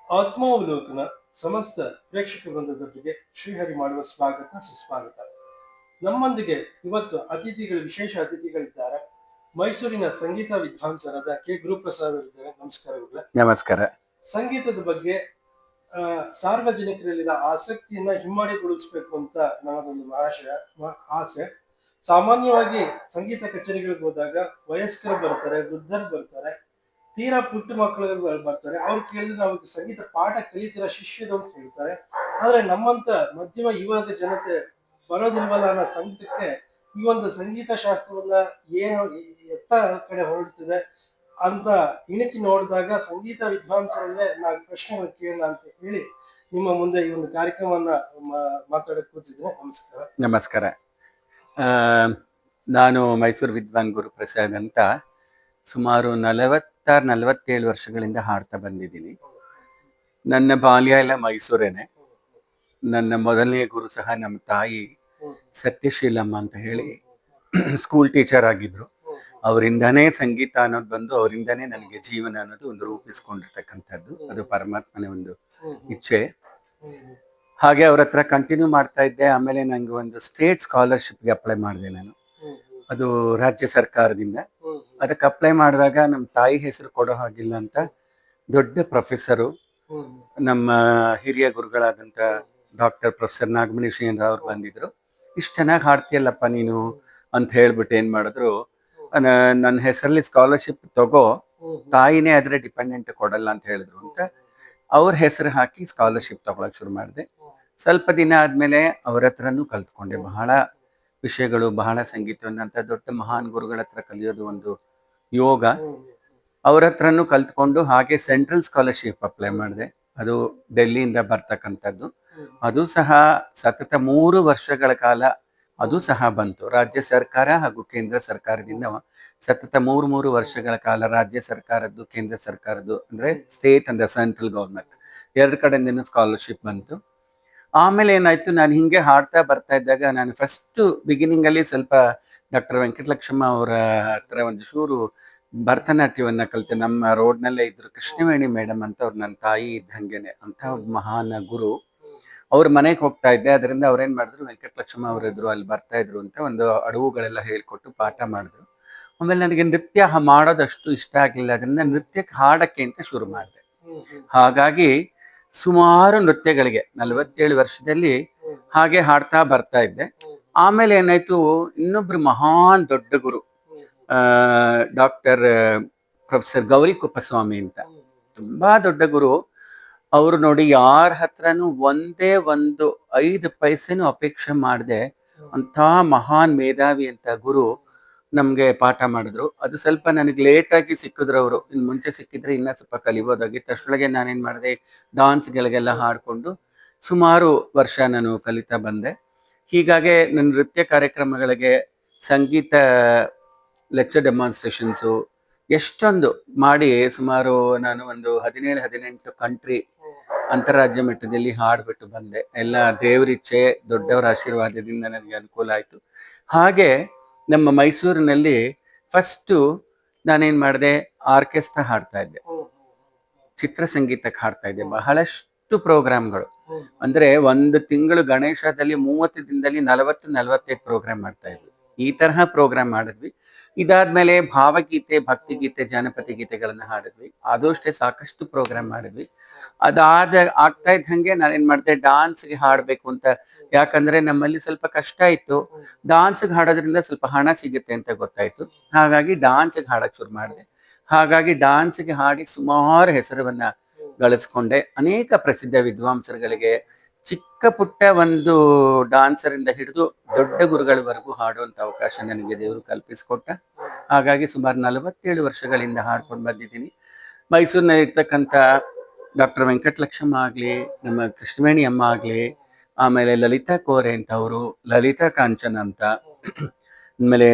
ಆತ್ಮಾವಲೋಕನ ಸಮಸ್ತ ಪ್ರೇಕ್ಷಕ ವೃಂದದೊಂದಿಗೆ ಶ್ರೀಹರಿ ಮಾಡುವ ಸ್ವಾಗತ ಸುಸ್ವಾಗತ. ನಮ್ಮೊಂದಿಗೆ ಇವತ್ತು ವಿಶೇಷ ಅತಿಥಿಗಳಿದ್ದಾರೆ. ಮೈಸೂರಿನ ಸಂಗೀತ ವಿದ್ವಾಂಸರಾದ ಕೆ ಗುರುಪ್ರಸಾದ್ ಅವರಿದ್ದಾರೆ. ನಮಸ್ಕಾರಗಳು. ನಮಸ್ಕಾರ. ಸಂಗೀತದ ಬಗ್ಗೆ ಸಾರ್ವಜನಿಕರಲ್ಲಿನ ಆಸಕ್ತಿಯನ್ನ ಹಿಮ್ಮಡಿಗೊಳಿಸಬೇಕು ಅಂತ ನನ್ನದೊಂದು ಆಸೆ. ಸಾಮಾನ್ಯವಾಗಿ ಸಂಗೀತ ಕಚೇರಿಗಳಿಗೆ ಹೋದಾಗ ವಯಸ್ಕರು ಬರ್ತಾರೆ, ವೃದ್ಧರು ಬರ್ತಾರೆ, ತೀರಾ ಪುಟ್ಟ ಮಕ್ಕಳು ಬರ್ತಾರೆ. ಅವ್ರು ಕೇಳಿದ್ರೆ ನಾವು ಸಂಗೀತ ಪಾಠ ಕಲಿತೀರ ಶಿಷ್ಯರು ಅಂತ ಹೇಳ್ತಾರೆ. ಆದ್ರೆ ನಮ್ಮಂತ ಮಧ್ಯಮ ಯುವಕ ಜನತೆ ಬರೋದಿಲ್ವಲ್ಲ ಅನ್ನೋ ಸಂಕಟಕ್ಕೆ ಈ ಒಂದು ಸಂಗೀತ ಶಾಸ್ತ್ರವನ್ನ ಏನು ಎತ್ತ ಕಡೆ ಹೊರಡ್ತಿದೆ ಅಂತ ಇಣಕಿ ನೋಡಿದಾಗ ಸಂಗೀತ ವಿದ್ವಾಂಸರಲ್ಲೇ ನಾವು ಪ್ರಶ್ನೆಗಳು ಕೇಳೋಣ ಅಂತ ಹೇಳಿ ನಿಮ್ಮ ಮುಂದೆ ಈ ಒಂದು ಕಾರ್ಯಕ್ರಮವನ್ನ ಮಾತಾಡಕ್ ಕೂತಿದ್ದೇನೆ. ನಮಸ್ಕಾರ. ನಮಸ್ಕಾರ. ನಾನು ಮೈಸೂರು ವಿದ್ವಾನ್ ಗುರುಪ್ರಸಾದ್ ಅಂತ ಸುಮಾರು 47 ವರ್ಷಗಳಿಂದ ಹಾಡ್ತಾ ಬಂದಿದ್ದೀನಿ. ನನ್ನ ಬಾಲ್ಯ ಎಲ್ಲ ಮೈಸೂರೇನೆ. ನನ್ನ ಮೊದಲನೇ ಗುರು ಸಹ ನಮ್ಮ ತಾಯಿ ಸತ್ಯಶೀಲಮ್ಮ ಅಂತ ಹೇಳಿ ಸ್ಕೂಲ್ ಟೀಚರ್ ಆಗಿದ್ರು. ಅವರಿಂದನೇ ಸಂಗೀತ ಅನ್ನೋದು ಬಂದು ಅವರಿಂದನೇ ನನಗೆ ಜೀವನ ಅನ್ನೋದು ಒಂದು ರೂಪಿಸ್ಕೊಂಡಿರ್ತಕ್ಕಂಥದ್ದು. ಅದು ಪರಮಾತ್ಮನ ಒಂದು ಇಚ್ಛೆ. ಹಾಗೆ ಅವ್ರ ಹತ್ರ ಕಂಟಿನ್ಯೂ ಮಾಡ್ತಾ ಇದ್ದೆ. ಆಮೇಲೆ ನಂಗೆ ಒಂದು ಸ್ಟೇಟ್ ಸ್ಕಾಲರ್ಶಿಪ್ಗೆ ಅಪ್ಲೈ ಮಾಡಿದೆ ನಾನು. ಅದು ರಾಜ್ಯ ಸರ್ಕಾರದಿಂದ. ಅದಕ್ಕೆ ಅಪ್ಲೈ ಮಾಡಿದಾಗ ನಮ್ಮ ತಾಯಿ ಹೆಸರು ಕೊಡೋ ಹಾಗಿಲ್ಲ ಅಂತ ದೊಡ್ಡ ಪ್ರೊಫೆಸರು, ನಮ್ಮ ಹಿರಿಯ ಗುರುಗಳಾದಂಥ ಪ್ರೊಫೆಸರ್ ನಾಗಮಣಿ ಶ್ರೀಯಂದ್ರ ಅವ್ರು ಬಂದಿದ್ರು. ಇಷ್ಟು ಚೆನ್ನಾಗಿ ಹಾಡ್ತೀಯಲ್ಲಪ್ಪ ನೀನು ಅಂತ ಹೇಳ್ಬಿಟ್ಟು ಏನ್ ಮಾಡಿದ್ರು, ನನ್ನ ಹೆಸರಲ್ಲಿ ಸ್ಕಾಲರ್ಶಿಪ್ ತಗೋ, ತಾಯಿನೇ ಆದ್ರೆ ಡಿಪೆಂಡೆಂಟ್ ಕೊಡಲ್ಲ ಅಂತ ಹೇಳಿದ್ರು ಅಂತ ಅವ್ರ ಹೆಸರು ಹಾಕಿ ಸ್ಕಾಲರ್ಶಿಪ್ ತಗೊಳಕ್ ಶುರು ಮಾಡಿದೆ. ಸ್ವಲ್ಪ ದಿನ ಆದ್ಮೇಲೆ ಅವ್ರ ಹತ್ರನೂ ಕಲ್ತ್ಕೊಂಡೆ ಬಹಳ ವಿಷಯಗಳು, ಬಹಳ ಸಂಗೀತವನ್ನಂತ ದೊಡ್ಡ ಮಹಾನ್ ಗುರುಗಳ ಹತ್ರ ಕಲಿಯೋದು ಒಂದು ಯೋಗ. ಅವ್ರ ಹತ್ರನೂ ಕಲ್ತ್ಕೊಂಡು ಹಾಗೆ ಸೆಂಟ್ರಲ್ ಸ್ಕಾಲರ್ಶಿಪ್ ಅಪ್ಲೈ ಮಾಡಿದೆ. ಅದು ಡೆಲ್ಲಿಯಿಂದ ಬರ್ತಕ್ಕಂಥದ್ದು. ಅದು ಸಹ ಸತತ 3 ವರ್ಷಗಳ ಕಾಲ ಅದು ಸಹ ಬಂತು. ರಾಜ್ಯ ಸರ್ಕಾರ ಹಾಗೂ ಕೇಂದ್ರ ಸರ್ಕಾರದಿಂದ ಸತತ 3 ವರ್ಷಗಳ ಕಾಲ ರಾಜ್ಯ ಸರ್ಕಾರದ್ದು, ಕೇಂದ್ರ ಸರ್ಕಾರದ್ದು ಅಂದ್ರೆ ಸ್ಟೇಟ್ ಅಂಡ್ ಸೆಂಟ್ರಲ್ ಗೌರ್ಮೆಂಟ್ 2 ಕಡೆಯಿಂದನೂ ಸ್ಕಾಲರ್ಶಿಪ್ ಬಂತು. ಆಮೇಲೆ ಏನಾಯ್ತು, ನಾನು ಹಿಂಗೆ ಹಾಡ್ತಾ ಬರ್ತಾ ಇದ್ದಾಗ ನಾನು ಫಸ್ಟ್ ಬಿಗಿನಿಂಗ್ ಅಲ್ಲಿ ಸ್ವಲ್ಪ ಡಾಕ್ಟರ್ ವೆಂಕಟಲಕ್ಷ್ಮ ಅವರ ಹತ್ರ ಒಂದು ಚೂರು ಭರತನಾಟ್ಯವನ್ನ ಕಲಿತೆ. ನಮ್ಮ ರೋಡ್ನಲ್ಲೇ ಇದ್ರು ಕೃಷ್ಣವೇಣಿ ಮೇಡಮ್ ಅಂತ, ಅವ್ರು ನನ್ನ ತಾಯಿ ಇದ್ದಂಗೆನೆ ಅಂತ ಒಬ್ಬ ಮಹಾನ್ ಗುರು. ಅವ್ರ ಮನೆಗೆ ಹೋಗ್ತಾ ಇದ್ದೆ. ಅದರಿಂದ ಅವ್ರೇನ್ ಮಾಡಿದ್ರು, ವೆಂಕಟಲಕ್ಷ್ಮ ಅವರಿದ್ರು, ಅಲ್ಲಿ ಬರ್ತಾ ಇದ್ರು ಅಂತ ಒಂದು ಅಡವುಗಳೆಲ್ಲ ಹೇಳ್ಕೊಟ್ಟು ಪಾಠ ಮಾಡಿದ್ರು. ಆಮೇಲೆ ನನಗೆ ನೃತ್ಯ ಮಾಡೋದಷ್ಟು ಇಷ್ಟ ಆಗ್ಲಿಲ್ಲ. ಅದರಿಂದ ನೃತ್ಯಕ್ಕೆ ಹಾಡಕ್ಕೆ ಅಂತ ಶುರು ಮಾಡಿದೆ. ಹಾಗಾಗಿ ಸುಮಾರು ನೃತ್ಯಗಳಿಗೆ 47 ವರ್ಷದಲ್ಲಿ ಹಾಗೆ ಹಾಡ್ತಾ ಬರ್ತಾ ಇದ್ದೆ. ಆಮೇಲೆ ಏನಾಯ್ತು, ಇನ್ನೊಬ್ರು ಮಹಾನ್ ದೊಡ್ಡ ಗುರು ಡಾಕ್ಟರ್ ಪ್ರೊಫೆಸರ್ ಗೌರಿ ಕುಪ್ಪಸ್ವಾಮಿ ಅಂತ, ತುಂಬಾ ದೊಡ್ಡ ಗುರು. ಅವರು ನೋಡಿ, ಯಾರ ಹತ್ರನೂ ಒಂದೇ ಒಂದು 5 ಪೈಸೆನೂ ಅಪೇಕ್ಷೆ ಮಾಡದೆ ಅಂತ ಮಹಾನ್ ಮೇಧಾವಿ ಅಂತ ಗುರು ನಮ್ಗೆ ಪಾಠ ಮಾಡಿದ್ರು. ಅದು ಸ್ವಲ್ಪ ನನಗೆ ಲೇಟ್ ಆಗಿ ಸಿಕ್ಕಿದ್ರು ಅವರು. ಇನ್ನು ಮುಂಚೆ ಸಿಕ್ಕಿದ್ರೆ ಇನ್ನ ಸ್ವಲ್ಪ ಕಲಿಬೋದಾಗಿತ್ತು. ಅಷ್ಟೊಳಗೆ ನಾನೇನ್ ಮಾಡಿದೆ, ಡಾನ್ಸ್ಗಳಿಗೆಲ್ಲ ಹಾಡ್ಕೊಂಡು ಸುಮಾರು ವರ್ಷ ನಾನು ಕಲಿತಾ ಬಂದೆ. ಹೀಗಾಗಿ ನನ್ನ ನೃತ್ಯ ಕಾರ್ಯಕ್ರಮಗಳಿಗೆ ಸಂಗೀತ ಲೆಕ್ಚರ್ ಡೆಮಾನ್ಸ್ಟ್ರೇಷನ್ಸು ಎಷ್ಟೊಂದು ಮಾಡಿ ಸುಮಾರು ನಾನು ಒಂದು 17-18 ಕಂಟ್ರಿ ಅಂತಾರಾಜ್ಯ ಮಟ್ಟದಲ್ಲಿ ಹಾಡ್ಬಿಟ್ಟು ಬಂದೆ. ಎಲ್ಲ ದೇವರಿಚ್ಛೆ, ದೊಡ್ಡವರ ಆಶೀರ್ವಾದದಿಂದ ನನಗೆ ಅನುಕೂಲ ಆಯ್ತು. ಹಾಗೆ ನಮ್ಮ ಮೈಸೂರಿನಲ್ಲಿ ಫಸ್ಟು ನಾನೇನ್ ಮಾಡಿದೆ, ಆರ್ಕೆಸ್ಟ್ರಾ ಹಾಡ್ತಾ ಇದ್ದೆ, ಚಿತ್ರಸಂಗೀತಕ್ಕೆ ಹಾಡ್ತಾ ಇದ್ದೆ. ಬಹಳಷ್ಟು ಪ್ರೋಗ್ರಾಮ್ಗಳು, ಅಂದ್ರೆ ಒಂದು ತಿಂಗಳು ಗಣೇಶದಲ್ಲಿ 30 ದಿನದಲ್ಲಿ 40-45 ಪ್ರೋಗ್ರಾಮ್ ಮಾಡ್ತಾ ಇದ್ವಿ. ಈ ತರಹ ಪ್ರೋಗ್ರಾಮ್ ಮಾಡಿದ್ವಿ. ಇದಾದ್ಮೇಲೆ ಭಾವಗೀತೆ, ಭಕ್ತಿಗೀತೆ, ಜಾನಪದ ಗೀತೆಗಳನ್ನ ಹಾಡಿದ್ವಿ. ಅದು ಅಷ್ಟೇ ಸಾಕಷ್ಟು ಪ್ರೋಗ್ರಾಮ್ ಮಾಡಿದ್ವಿ. ಆಗ್ತಾ ಇದ್ದಂಗೆ ನಾನೇನ್ ಮಾಡಿದೆ, ಡಾನ್ಸ್ಗೆ ಹಾಡ್ಬೇಕು ಅಂತ. ಯಾಕಂದ್ರೆ ನಮ್ಮಲ್ಲಿ ಸ್ವಲ್ಪ ಕಷ್ಟ ಇತ್ತು. ಡಾನ್ಸ್ಗೆ ಹಾಡೋದ್ರಿಂದ ಸ್ವಲ್ಪ ಹಣ ಸಿಗುತ್ತೆ ಅಂತ ಗೊತ್ತಾಯ್ತು. ಹಾಗಾಗಿ ಡಾನ್ಸ್ಗೆ ಹಾಡಕ್ ಶುರು ಮಾಡಿದೆ. ಹಾಗಾಗಿ ಡಾನ್ಸ್ಗೆ ಹಾಡಿ ಸುಮಾರು ಹೆಸರನ್ನ ಗಳಿಸ್ಕೊಂಡೆ. ಅನೇಕ ಪ್ರಸಿದ್ಧ ವಿದ್ವಾಂಸರುಗಳಿಗೆ, ಚಿಕ್ಕ ಪುಟ್ಟ ಒಂದು ಡಾನ್ಸರ್ ಇಂದ ಹಿಡಿದು ದೊಡ್ಡ ಗುರುಗಳವರೆಗೂ ಹಾಡುವಂತ ಅವಕಾಶ ನನಗೆ ದೇವರು ಕಲ್ಪಿಸಿಕೊಟ್ಟ. ಹಾಗಾಗಿ ಸುಮಾರು 47 ವರ್ಷಗಳಿಂದ ಹಾಡ್ಕೊಂಡು ಬಂದಿದ್ದೀನಿ. ಮೈಸೂರಿನಲ್ಲಿ ಇರ್ತಕ್ಕಂಥ ಡಾಕ್ಟರ್ ವೆಂಕಟಲಕ್ಷ್ಮ ಆಗ್ಲಿ, ನಮ್ಮ ಕೃಷ್ಣವೇಣಿ ಅಮ್ಮ ಆಗ್ಲಿ, ಆಮೇಲೆ ಲಲಿತಾ ಕೋರೆ ಅಂತ ಅವರು, ಲಲಿತಾ ಕಾಂಚನ್ ಅಂತ, ಆಮೇಲೆ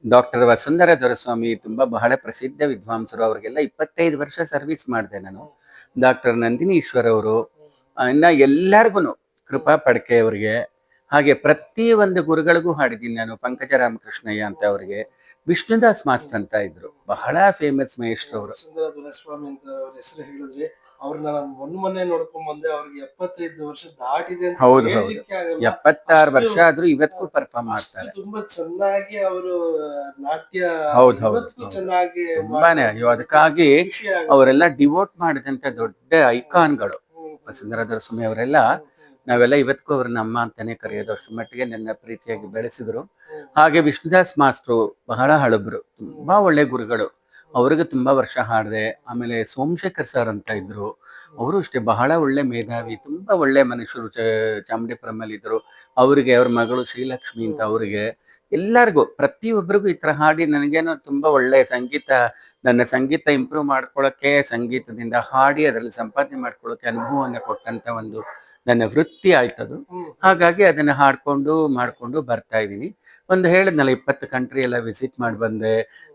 ಡಾಕ್ಟರ್ ವಸುಂಧರಾ ದೊರೆಸ್ವಾಮಿ, ತುಂಬಾ ಬಹಳ ಪ್ರಸಿದ್ಧ ವಿದ್ವಾಂಸರು. ಅವ್ರಿಗೆಲ್ಲ 25 ವರ್ಷ ಸರ್ವಿಸ್ ಮಾಡಿದೆ ನಾನು. ಡಾಕ್ಟರ್ ನಂದಿನಿ ಈಶ್ವರ್ ಅವರು, ಇನ್ನ ಎಲ್ಲಾರ್ಗು, ಕೃಪಾ ಪಡ್ಕೆ ಅವ್ರಿಗೆ, ಹಾಗೆ ಪ್ರತಿ ಒಂದು ಗುರುಗಳಿಗೂ ಹಾಡಿದ್ದೀನಿ ನಾನು. ಪಂಕಜ ರಾಮಕೃಷ್ಣಯ್ಯ ಅಂತ ಅವರಿಗೆ, ವಿಷ್ಣುದಾಸ್ ಮಾಸ್ಟರ್ ಅಂತ ಇದ್ರು, ಬಹಳ ಫೇಮಸ್ ಮೇಷ್ಟ್ರು ಅವರು. ಸುಂದರ ದೊರೆಸ್ವಾಮಿ ಅಂತ ಅವ್ರ ಹೆಸರು ಹೇಳಿದ್ರಿ. ಅವ್ರನ್ನ ನಾನು ಮೊನ್ನೆ ನೋಡ್ಕೊಂಡ್ ಬಂದೆ. ಅವ್ರಿಗೆ 75 ವರ್ಷ ದಾಟಿದೆ ಅಂತ ಹೌದು ಹೌದು, ಹೇಳ್ಲಿಕ್ಕೆ ಆಗಲ್ಲ. 76 ವರ್ಷ ಆದ್ರೂ ಇವತ್ತಿಗೂ ಪರ್ಫಾರ್ಮ್ ಮಾಡ್ತಾರೆ. ತುಂಬಾ ಚೆನ್ನಾಗಿ ಅವರು ನಾಟ್ಯ ಹೌದು ಹೌದು ಇವತ್ತಿಗೂ ಚೆನ್ನಾಗಿ ತುಂಬಾನೇ. ಅಯ್ಯೋ, ಅದಕ್ಕಾಗಿ ಅವರೆಲ್ಲ ಡಿವೋಟ್ ಮಾಡಿದಂತ ದೊಡ್ಡ ಐಕಾನ್ಗಳು ಸುಂದರ ದೊರೆಸ್ವಾಮಿ ಅವರೆಲ್ಲ. ನಾವೆಲ್ಲ ಇವತ್ತಿಗೂ ಅವ್ರನ್ನ ಅಮ್ಮ ಅಂತಾನೆ ಕರೆಯೋದು, ಅಷ್ಟು ಮಟ್ಟಿಗೆ ನನ್ನ ಪ್ರೀತಿಯಾಗಿ ಬೆಳೆಸಿದ್ರು. ಹಾಗೆ ವಿಷ್ಣುದಾಸ್ ಮಾಸ್ಟ್ರು ಬಹಳ ಹಳಬ್ರು, ತುಂಬಾ ಒಳ್ಳೆ ಗುರುಗಳು. ಅವ್ರಿಗೆ ತುಂಬಾ ವರ್ಷ ಹಾಡಿದೆ. ಆಮೇಲೆ ಸೋಮಶೇಖರ್ ಸರ್ ಅಂತ ಇದ್ರು, ಅವರು ಅಷ್ಟೇ ಬಹಳ ಒಳ್ಳೆ ಮೇಧಾವಿ, ತುಂಬಾ ಒಳ್ಳೆ ಮನುಷ್ಯರು. ಚಾಮುಂಡಿಪುರಮಲ್ಲಿ ಇದ್ರು. ಅವರಿಗೆ ಅವ್ರ ಮಗಳು ಶ್ರೀಲಕ್ಷ್ಮಿ ಅಂತ, ಅವರಿಗೆ ಎಲ್ಲರಿಗೂ ಪ್ರತಿಯೊಬ್ಬರಿಗೂ ಈ ತರ ಹಾಡಿ ನನಗೇನೋ ತುಂಬಾ ಒಳ್ಳೆ ಸಂಗೀತ, ನನ್ನ ಸಂಗೀತ ಇಂಪ್ರೂವ್ ಮಾಡ್ಕೊಳ್ಳೋಕೆ, ಸಂಗೀತದಿಂದ ಹಾಡಿ ಅದರಲ್ಲಿ ಸಂಪಾದನೆ ಮಾಡ್ಕೊಳ್ಳೋಕೆ ಅನುಭವವನ್ನು ಕೊಟ್ಟಂತ ಒಂದು ನನ್ನ ವೃತ್ತಿ ಆಯ್ತದು. ಹಾಗಾಗಿ ಅದನ್ನ ಮಾಡ್ಕೊಂಡು ಬರ್ತಾ ಇದ್ದೀನಿ. ಒಂದು ಹೇಳಿದ್ನಲ್ಲ, 20 ಕಂಟ್ರಿ ಎಲ್ಲ ವಿಸಿಟ್ ಮಾಡಿ ಬಂದೆ,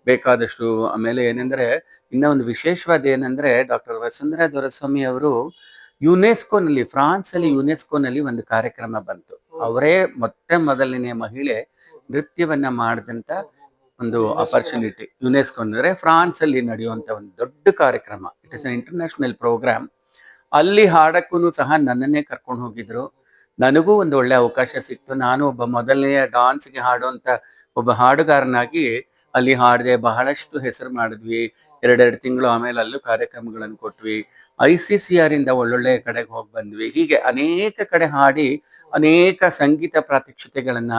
ಬೇಕಾದಷ್ಟು. ಆಮೇಲೆ ಏನಂದ್ರೆ, ಇನ್ನ ಒಂದು ವಿಶೇಷವಾದ ಏನಂದ್ರೆ, ಡಾಕ್ಟರ್ ವಸುಂಧರಾ ದೊರೆಸ್ವಾಮಿ ಅವರು ಯುನೆಸ್ಕೋನಲ್ಲಿ, ಫ್ರಾನ್ಸ್ ಅಲ್ಲಿ ಯುನೆಸ್ಕೋನಲ್ಲಿ ಒಂದು ಕಾರ್ಯಕ್ರಮ ಬಂತು. ಅವರೇ ಮೊದಲನೇ ಮಹಿಳೆ ನೃತ್ಯವನ್ನ ಮಾಡಿದಂತ ಒಂದು ಅಪರ್ಚುನಿಟಿ. ಯುನೆಸ್ಕೋ ಅಂದ್ರೆ ಫ್ರಾನ್ಸ್ ಅಲ್ಲಿ ನಡೆಯುವಂತ ಒಂದು ದೊಡ್ಡ ಕಾರ್ಯಕ್ರಮ. It is an international programme. ಅಲ್ಲಿ ಹಾಡಕ್ಕೂ ಸಹ ನನ್ನನ್ನೇ ಕರ್ಕೊಂಡು ಹೋಗಿದ್ರು. ನನಗೂ ಒಂದು ಒಳ್ಳೆ ಅವಕಾಶ ಸಿಕ್ತು. ನಾನು ಒಬ್ಬ ಮೊದಲನೆಯ ಡಾನ್ಸ್ಗೆ ಹಾಡುವಂತ ಒಬ್ಬ ಹಾಡುಗಾರನಾಗಿ ಅಲ್ಲಿ ಹಾಡಿದೆ. ಬಹಳಷ್ಟು ಹೆಸರು ಮಾಡಿದ್ವಿ. 2 ತಿಂಗಳು. ಆಮೇಲೆ ಅಲ್ಲೂ ಕಾರ್ಯಕ್ರಮಗಳನ್ನು ಕೊಟ್ವಿ. ICCR ಇಂದ ಒಳ್ಳೊಳ್ಳೆ ಕಡೆಗೆ ಹೋಗಿ ಬಂದ್ವಿ. ಹೀಗೆ ಅನೇಕ ಕಡೆ ಹಾಡಿ, ಅನೇಕ ಸಂಗೀತ ಪ್ರಾತ್ಯಕ್ಷಿತೆಗಳನ್ನ,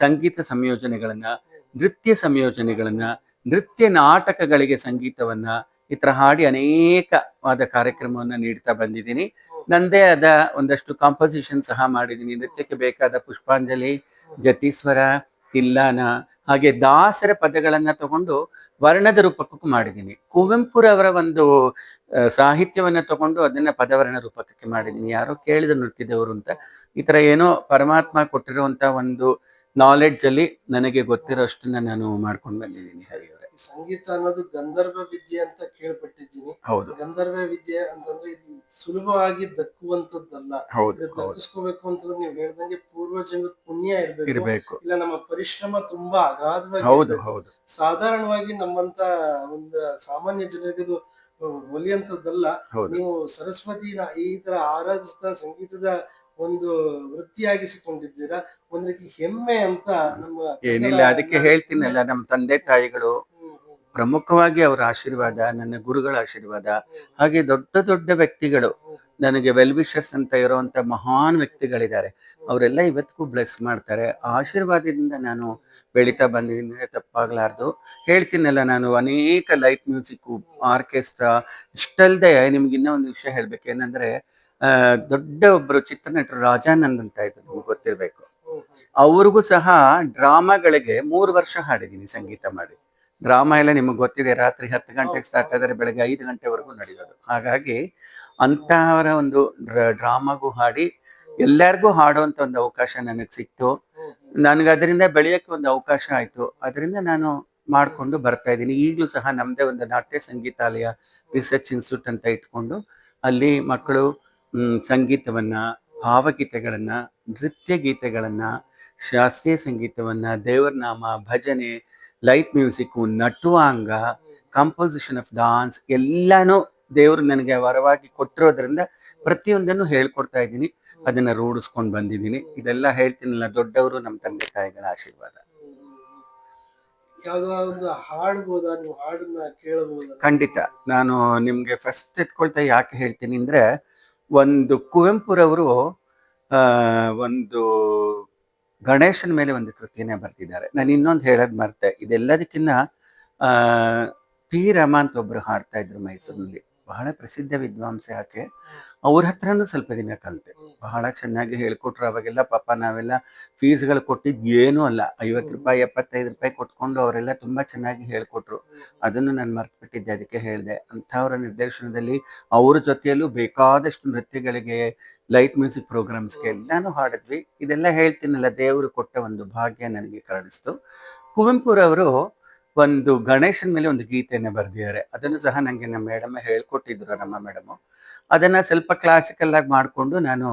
ಸಂಗೀತ ಸಂಯೋಜನೆಗಳನ್ನ, ನೃತ್ಯ ಸಂಯೋಜನೆಗಳನ್ನ, ನೃತ್ಯ ನಾಟಕಗಳಿಗೆ ಸಂಗೀತವನ್ನ, ಈ ತರ ಹಾಡಿ ಅನೇಕವಾದ ಕಾರ್ಯಕ್ರಮವನ್ನ ನೀಡ್ತಾ ಬಂದಿದ್ದೀನಿ. ನಂದೇ ಆದ ಒಂದಷ್ಟು ಕಾಂಪೋಸಿಷನ್ ಸಹ ಮಾಡಿದ್ದೀನಿ. ನೃತ್ಯಕ್ಕೆ ಬೇಕಾದ ಪುಷ್ಪಾಂಜಲಿ, ಜತೀಸ್ವರ, ತಿಲ್ಲಾನ, ಹಾಗೆ ದಾಸರ ಪದಗಳನ್ನ ತಗೊಂಡು ವರ್ಣದ ರೂಪಕ್ಕೂ ಮಾಡಿದ್ದೀನಿ. ಕುವೆಂಪುರವರ ಒಂದು ಸಾಹಿತ್ಯವನ್ನ ತಗೊಂಡು ಅದನ್ನ ಪದವರ್ಣ ರೂಪಕ್ಕೆ ಮಾಡಿದ್ದೀನಿ. ಯಾರೋ ಕೇಳಿದ ನೃತ್ಯದವರು ಅಂತ. ಈ ತರ ಏನೋ ಪರಮಾತ್ಮ ಕೊಟ್ಟಿರುವಂತ ಒಂದು ನಾಲೆಡ್ಜ್ ಅಲ್ಲಿ ನನಗೆ ಗೊತ್ತಿರೋಷ್ಟನ್ನ ನಾನು ಮಾಡ್ಕೊಂಡು ಬಂದಿದ್ದೀನಿ. ಹರಿಯವರೇ, ಸಂಗೀತ ಅನ್ನೋದು ಗಂಧರ್ವ ವಿದ್ಯೆ ಅಂತ ಕೇಳ್ಪಟ್ಟಿದ್ದೀನಿ. ಹೌದು. ಗಂಧರ್ವ ವಿದ್ಯೆ ಅಂತಂದ್ರೆ ಇದು ಸುಲಭವಾಗಿ ದಕ್ಕುವಂತದ್ದಲ್ಲ. ದಕ್ಕಿಸ್ಕೋಬೇಕು ಅಂತಂದ್ರೆ ನೀವು ಹೇಳ್ದಂಗೆ ಪೂರ್ವಜನ್ಮದ ಪುಣ್ಯ ಇರ್ಬೇಕು, ಇಲ್ಲ ನಮ್ಮ ಪರಿಶ್ರಮ ತುಂಬಾ ಅಗಾಧವಾಗಿ. ಹೌದು ಹೌದು. ಸಾಧಾರಣವಾಗಿ ನಮ್ಮಂತ ಒಂದು ಸಾಮಾನ್ಯ ಜನರಿಗೆ ಇದು ಒಲಿಯಂತದ್ದಲ್ಲ. ನೀವು ಸರಸ್ವತಿನ ಈ ತರ ಆರಾಧಿಸ್ತಾ ಸಂಗೀತದ ಒಂದು ವೃತ್ತಿಯಾಗಿಸಿಕೊಂಡಿದ್ದೀರಾ. ಒಂದ್ ರೀತಿ ಹೆಮ್ಮೆ ಅಂತ ನಮ್ಮ. ಏನಿಲ್ಲ, ಅದಕ್ಕೆ ಹೇಳ್ತೀನಲ್ಲ, ನಮ್ಮ ತಂದೆ ತಾಯಿಗಳು ಪ್ರಮುಖವಾಗಿ ಅವರ ಆಶೀರ್ವಾದ, ನನ್ನ ಗುರುಗಳ ಆಶೀರ್ವಾದ, ಹಾಗೆ ದೊಡ್ಡ ದೊಡ್ಡ ವ್ಯಕ್ತಿಗಳು, ನನಗೆ ವೆಲ್ ವಿಶರ್ಸ್ ಅಂತ ಇರುವಂತ ಮಹಾನ್ ವ್ಯಕ್ತಿಗಳಿದ್ದಾರೆ. ಅವರೆಲ್ಲ ಇವತ್ತಿಗೂ ಬ್ಲೆಸ್ ಮಾಡ್ತಾರೆ. ಆಶೀರ್ವಾದದಿಂದ ನಾನು ಬೆಳೀತಾ ಬಂದಿದ್ದೀನಿ, ತಪ್ಪಾಗ್ಲಾರ್ದು. ಹೇಳ್ತೀನಲ್ಲ, ನಾನು ಅನೇಕ ಲೈಟ್ ಮ್ಯೂಸಿಕ್, ಆರ್ಕೆಸ್ಟ್ರಾ, ಇಷ್ಟಲ್ದೆ ನಿಮ್ಗೆ ಇನ್ನೂ ಒಂದು ವಿಷಯ ಹೇಳ್ಬೇಕೇನಂದ್ರೆ, ದೊಡ್ಡ ಒಬ್ರು ಚಿತ್ರನಟರು ರಾಜಾನಂದ್ ಅಂತ ಇದ್ರು, ನಿಮ್ಗೆ ಗೊತ್ತಿರ್ಬೇಕು. ಅವ್ರಿಗೂ ಸಹ ಡ್ರಾಮಾಗಳಿಗೆ 3 ವರ್ಷ ಹಾಡಿದ್ದೀನಿ ಸಂಗೀತ ಮಾಡಿ. ಡ್ರಾಮಾ ಎಲ್ಲ ನಿಮಗೆ ಗೊತ್ತಿದೆ, ರಾತ್ರಿ 10 ಗಂಟೆಗೆ ಸ್ಟಾರ್ಟ್ ಆದರೆ ಬೆಳಗ್ಗೆ 5 ಗಂಟೆವರೆಗೂ ನಡೆಯೋದು. ಹಾಗಾಗಿ ಅಂತಹವರ ಒಂದು ಡ್ರಾಮಾಗೂ ಹಾಡಿ ಎಲ್ಲರಿಗೂ ಹಾಡುವಂತ ಒಂದು ಅವಕಾಶ ನನಗೆ ಸಿಕ್ತು. ನನಗೆ ಅದರಿಂದ ಬೆಳೆಯೋಕ್ಕೆ ಒಂದು ಅವಕಾಶ ಆಯ್ತು. ಅದರಿಂದ ನಾನು ಮಾಡ್ಕೊಂಡು ಬರ್ತಾ ಇದ್ದೀನಿ. ಈಗಲೂ ಸಹ ನಮ್ಮದೇ ಒಂದು ನಾಟ್ಯ ಸಂಗೀತಾಲಯ ರಿಸರ್ಚ್ ಇನ್ಸ್ಟಿಟ್ಯೂಟ್ ಅಂತ ಇಟ್ಕೊಂಡು ಅಲ್ಲಿ ಮಕ್ಕಳು ಸಂಗೀತವನ್ನ, ಭಾವಗೀತೆಗಳನ್ನ, ನೃತ್ಯ ಗೀತೆಗಳನ್ನ, ಶಾಸ್ತ್ರೀಯ ಸಂಗೀತವನ್ನ, ದೇವರ ನಾಮ, ಭಜನೆ, ಲೈಟ್ ಮ್ಯೂಸಿಕ್, ನಟುವಾಂಗ, ಕಂಪೋಸಿಷನ್ ಆಫ್ ಡಾನ್ಸ್ ಎಲ್ಲಾನು ದೇವರು ನನಗೆ ವರವಾಗಿ ಕೊಟ್ಟಿರೋದ್ರಿಂದ ಪ್ರತಿಯೊಂದನ್ನು ಹೇಳ್ಕೊಡ್ತಾ ಇದ್ದೀನಿ. ಅದನ್ನ ರೂಢಿಸ್ಕೊಂಡು ಬಂದಿದ್ದೀನಿ. ಇದೆಲ್ಲ ಹೇಳ್ತೀನಲ್ಲ, ದೊಡ್ಡವರು ನಮ್ಮ ತಂದೆ ತಾಯಿಗಳ ಆಶೀರ್ವಾದ. ಯಾವ್ದಾದ್ರು ಹಾಡ್ಬೋದಾ, ನೀವು ಹಾಡನ್ನ ಕೇಳಬಹುದಾ? ಖಂಡಿತ. ನಾನು ನಿಮ್ಗೆ ಫಸ್ಟ್ ಎತ್ಕೊಳ್ತಾ ಯಾಕೆ ಹೇಳ್ತೀನಿ ಅಂದ್ರೆ, ಒಂದು ಕುವೆಂಪುರವರು ಒಂದು ಗಣೇಶನ ಮೇಲೆ ಒಂದು ಕೃತಿಯನ್ನ ಬರ್ತಿದ್ದಾರೆ. ನಾನು ಇನ್ನೊಂದು ಹೇಳೋದ್ ಮರ್ತೆ. ಇದೆಲ್ಲದಕ್ಕಿಂತ P. ರಮ ಅಂತ ಒಬ್ರು ಹಾಡ್ತಾ ಇದ್ರು ಮೈಸೂರಿನಲ್ಲಿ, ಬಹಳ ಪ್ರಸಿದ್ಧ ವಿದ್ವಾಂಸೆ ಆಕೆ. ಅವ್ರ ಹತ್ರನೂ ಸ್ವಲ್ಪ ದಿನ ಕಲಿತೆ. ಬಹಳ ಚೆನ್ನಾಗಿ ಹೇಳ್ಕೊಟ್ರು. ಅವಾಗೆಲ್ಲ ಪಾಪ ನಾವೆಲ್ಲ ಫೀಸ್ಗಳು ಕೊಟ್ಟಿದ್ ಏನೂ ಅಲ್ಲ, 50 ರೂಪಾಯಿ 75 ರೂಪಾಯಿ ಕೊಟ್ಕೊಂಡು ಅವರೆಲ್ಲ ತುಂಬಾ ಚೆನ್ನಾಗಿ ಹೇಳ್ಕೊಟ್ರು. ಅದನ್ನು ನಾನು ಮರ್ತ್ಬಿಟ್ಟಿದ್ದೆ, ಅದಕ್ಕೆ ಹೇಳಿದೆ. ಅಂಥವರ ನಿರ್ದೇಶನದಲ್ಲಿ ಅವ್ರ ಜೊತೆಯಲ್ಲೂ ಬೇಕಾದಷ್ಟು ನೃತ್ಯಗಳಿಗೆ, ಲೈಟ್ ಮ್ಯೂಸಿಕ್ ಪ್ರೋಗ್ರಾಮ್ಸ್ಗೆ ಎಲ್ಲಾನು ಹಾಡಿದ್ವಿ. ಇದೆಲ್ಲ ಹೇಳ್ತೀನಲ್ಲ, ದೇವರು ಕೊಟ್ಟ ಒಂದು ಭಾಗ್ಯ ನನಗೆ ಕರುಣಿಸ್ತು. ಕುವೆಂಪುರವರು ಒಂದು ಗಣೇಶನ ಮೇಲೆ ಒಂದು ಗೀತೆಯನ್ನು ಬರೆದಿದ್ದಾರೆ. ಅದನ್ನು ಸಹ ನನಗೆ ನಮ್ಮ ಮೇಡಮ್ ಹೇಳ್ಕೊಟ್ಟಿದ್ರು, ನಮ್ಮ ಮೇಡಮು. ಅದನ್ನ ಸ್ವಲ್ಪ ಕ್ಲಾಸಿಕಲ್ ಆಗಿ ಮಾಡಿಕೊಂಡು ನಾನು,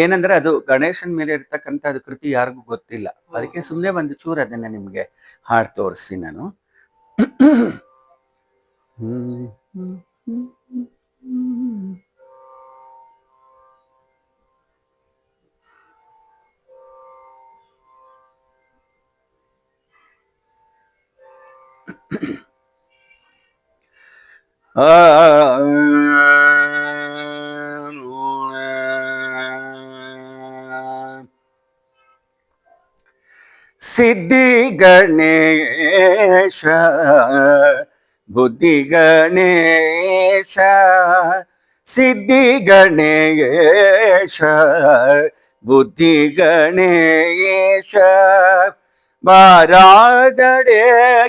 ಏನಂದ್ರೆ ಅದು ಗಣೇಶನ ಮೇಲೆ ಇರ್ತಕ್ಕಂಥ ಅದು ಕೃತಿ ಯಾರಿಗೂ ಗೊತ್ತಿಲ್ಲ, ಅದಕ್ಕೆ ಸುಮ್ಮನೆ ಒಂದು ಚೂರು ಅದನ್ನ ನಿಮಗೆ ಹಾಡು ತೋರಿಸಿ ನಾನು. ಸಿದ್ಧಿ ಗಣೇಶ ಬುದ್ಧಿ ಗಣೇಶ, ಸಿದ್ಧಿ ಗಣೇಶ ಬುದ್ಧಿ ಗಣೇಶ, ಬಾರಾದಡೆ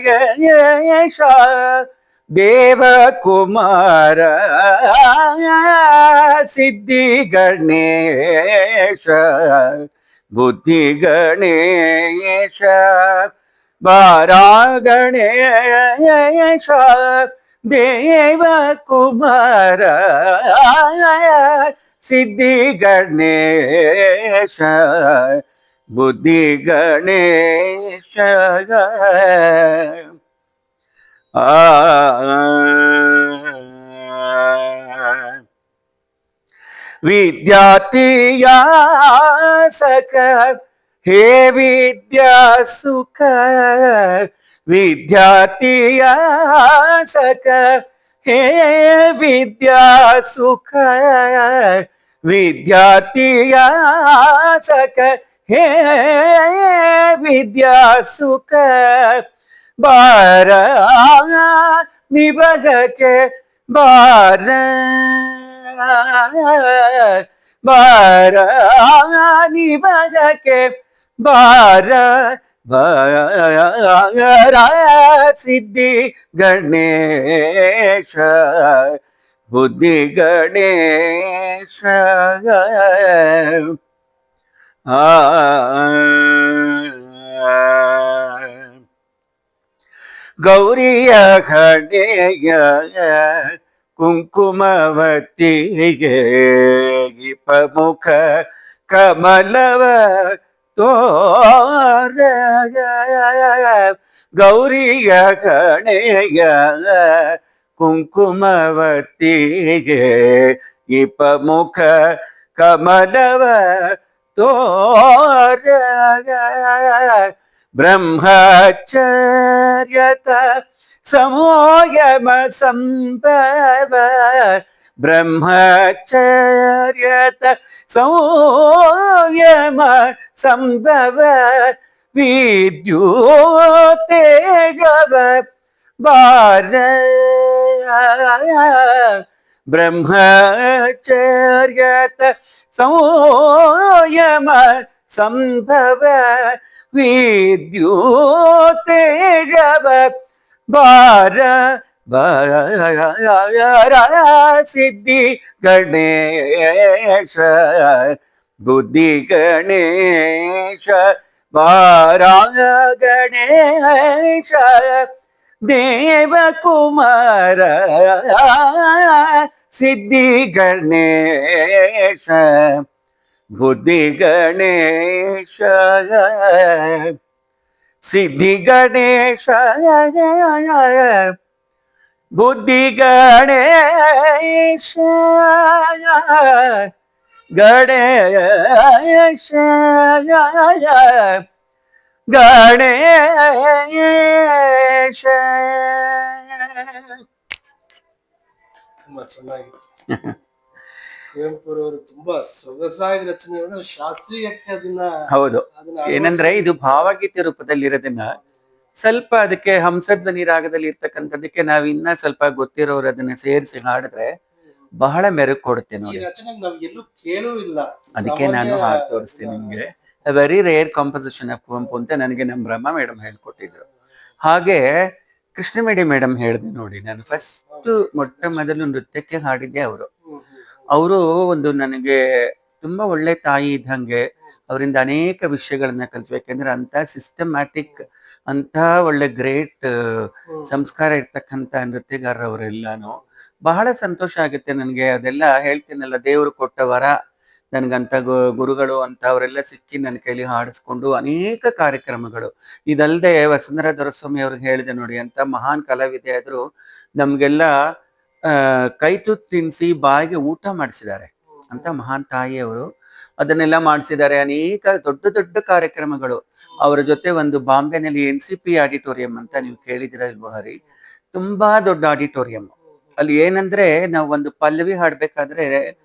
ಗಣೇಶ ದೇವಕುಮಾರ, ಸಿದ್ಧಿ ಗಣೇಶ ಬುದ್ಧಿ ಗಣೇಶ, ಬಾರಾ ಗಣೇಶ ದೇವಕುಮಾರ, ಸಿದ್ಧಿ ಗಣೇಶ ಬುದ್ಧಿ ಗಣೇಶ. ವಿದ್ಯಾರ್ಥಿಯ ಸಕ ಹೇ ವಿದ್ಯಾ ಸುಖ, ವಿದ್ಯಾರ್ಥಿಯ ಸಕ ಹೇ ವಿದ್ಯಾ ಸುಖ, ವಿದ್ಯಾರ್ಥಿಯ ಸಕ ಹೇ ವಿದ್ಯಾ ಸುಖ, ಬಾರ ನಿಭಗಕ್ಕೆ ಬಾರ, ಬಾರ ನಿಭಗಕ್ಕೆ ಬಾರ, ಬಾರ ಸಿದ್ಧಿ ಗಣೇಶ ಬುದ್ಧಿ ಗಣೇಶ. ಗೌರಿಯ ಹಣೆಯ ಕುಂಕುಮವತಿಗೆ ಪ್ರಮುಖ ಕಮಲವ ತೋರ, ಗೌರಿಯ ಹಣೆಯ ಕುಂಕುಮವತಿಗೆ ಪ್ರಮುಖ ಕಮಲವ ತೋರ, ಬ್ರಹ್ಮಚರ್ಯತ ಸಮೋಯಮ ಸಂಭವ, ಬ್ರಹ್ಮಚರ್ಯತ ಸಂಯಮ ಸಂಭವ, ವಿದ್ಯುತ್ತೇಜವ ಬಾರ, ಬ್ರಹ್ಮಚರ್ಯತ ಸಂಯಮ ಸಂಭವ, ವಿದ್ಯುತ್ತೇಜವ ಬಾರ, ಬಾರ ಸಿದ್ಧಿ ಗಣೇಶ ಬುದ್ಧಿ ಗಣೇಶ, ಬಾರ ಗಣೇಶ ದೇವಕುಮಾರ, ಸಿದ್ಧಿ ಗಣೇಶ ಬುದ್ಧಿ ಗಣೇಶ, ಸಿದ್ಧಿ ಗಣೇಶ ಬುದ್ಧಿ ಗಣೇಶ, ಗಣೇಶ ಗಣೇಶ. ತುಂಬಾ ಚೆನ್ನಾಗಿತ್ತು. ಕುವೆಂಪುರವರು ತುಂಬಾ ಸೊಗಸಾಗಿ ರಚನೆ, ಶಾಸ್ತ್ರೀಯಕ್ಕೆ ಹೌದು, ಏನಂದ್ರೆ ಇದು ಭಾವಗೀತೆ ರೂಪದಲ್ಲಿ ಇರೋದನ್ನ ಸ್ವಲ್ಪ ಅದಕ್ಕೆ ಹಂಸಧ್ವನಿ ರಾಗದಲ್ಲಿ ಇರ್ತಕ್ಕಂಥದಕ್ಕೆ ನಾವ್ ಇನ್ನ ಸ್ವಲ್ಪ ಗೊತ್ತಿರೋರು ಅದನ್ನ ಸೇರಿಸಿ ಹಾಡಿದ್ರೆ ಬಹಳ ಮೆರುಗು ಕೊಡುತ್ತೆ ನೋಡಿ. ನಾವು ಎಲ್ಲೂ ಕೇಳೂ ಇಲ್ಲ, ಅದಕ್ಕೆ ನಾನು ಹಾಡು ತೋರಿಸ್ತೀನಿ ನಿಮ್ಗೆ. Very rare composition of Kuvempu ಅಂತ ನನಗೆ ನಮ್ಮ ಬ್ರಹ್ಮ ಮೇಡಮ್ ಹೇಳ್ಕೊಟ್ಟಿದ್ರು. ಹಾಗೆ ಕೃಷ್ಣಮೇಡಿ ಮೇಡಮ್ ಹೇಳಿದೆ ನೋಡಿ, ನಾನು ಫಸ್ಟ್ ಮೊಟ್ಟ ಮೊದಲು ನೃತ್ಯಕ್ಕೆ ಹಾಡಿದ್ದೆ ಅವರು. ಅವರು ಒಂದು ನನಗೆ ತುಂಬಾ ಒಳ್ಳೆ ತಾಯಿ ಇದ್ದಂಗೆ. ಅವರಿಂದ ಅನೇಕ ವಿಷಯಗಳನ್ನ ಕಲ್ತ್ವಿ. ಯಾಕೆಂದ್ರೆ ಅಂತ ಸಿಸ್ಟಮ್ಯಾಟಿಕ್, ಅಂತ ಒಳ್ಳೆ ಗ್ರೇಟ್ ಸಂಸ್ಕಾರ ಇರ್ತಕ್ಕಂಥ ನೃತ್ಯಗಾರರವರೆಲ್ಲಾನು. ಬಹಳ ಸಂತೋಷ ಆಗುತ್ತೆ ನನಗೆ. ಅದೆಲ್ಲ ಹೇಳ್ತೀನಲ್ಲ, ದೇವರು ಕೊಟ್ಟ ವರ. ನನ್ಗಂತ ಗುರುಗಳು ಅಂತ ಅವರೆಲ್ಲ ಸಿಕ್ಕಿ ನನ್ನ ಕೈಲಿ ಹಾಡಿಸ್ಕೊಂಡು ಅನೇಕ ಕಾರ್ಯಕ್ರಮಗಳು. ಇದಲ್ಲದೆ ವಸುಂಧರಾ ದೊರೆಸ್ವಾಮಿ ಅವ್ರಿಗೆ ಹೇಳಿದೆ ನೋಡಿ, ಅಂತ ಮಹಾನ್ ಕಲಾವಿದೆ ಆದ್ರು ನಮ್ಗೆಲ್ಲ ಕೈ ತುತ್ತು ತಿನ್ಸಿ ಬಾಯಿಗೆ ಊಟ ಮಾಡಿಸಿದ್ದಾರೆ ಅಂತ ಮಹಾನ್ ತಾಯಿಯವರು. ಅದನ್ನೆಲ್ಲ ಮಾಡಿಸಿದ್ದಾರೆ. ಅನೇಕ ದೊಡ್ಡ ದೊಡ್ಡ ಕಾರ್ಯಕ್ರಮಗಳು ಅವರ ಜೊತೆ. ಒಂದು ಬಾಂಬೆನಲ್ಲಿ NCP ಆಡಿಟೋರಿಯಂ ಅಂತ ನೀವು ಕೇಳಿದಿರ ಇಲ್ವೋ ಹರಿ? ತುಂಬಾ ದೊಡ್ಡ ಆಡಿಟೋರಿಯಂ. ಅಲ್ಲಿ ಏನಂದ್ರೆ, ನಾವು ಒಂದು ಪಲ್ಲವಿ ಹಾಡ್ಬೇಕಾದ್ರೆ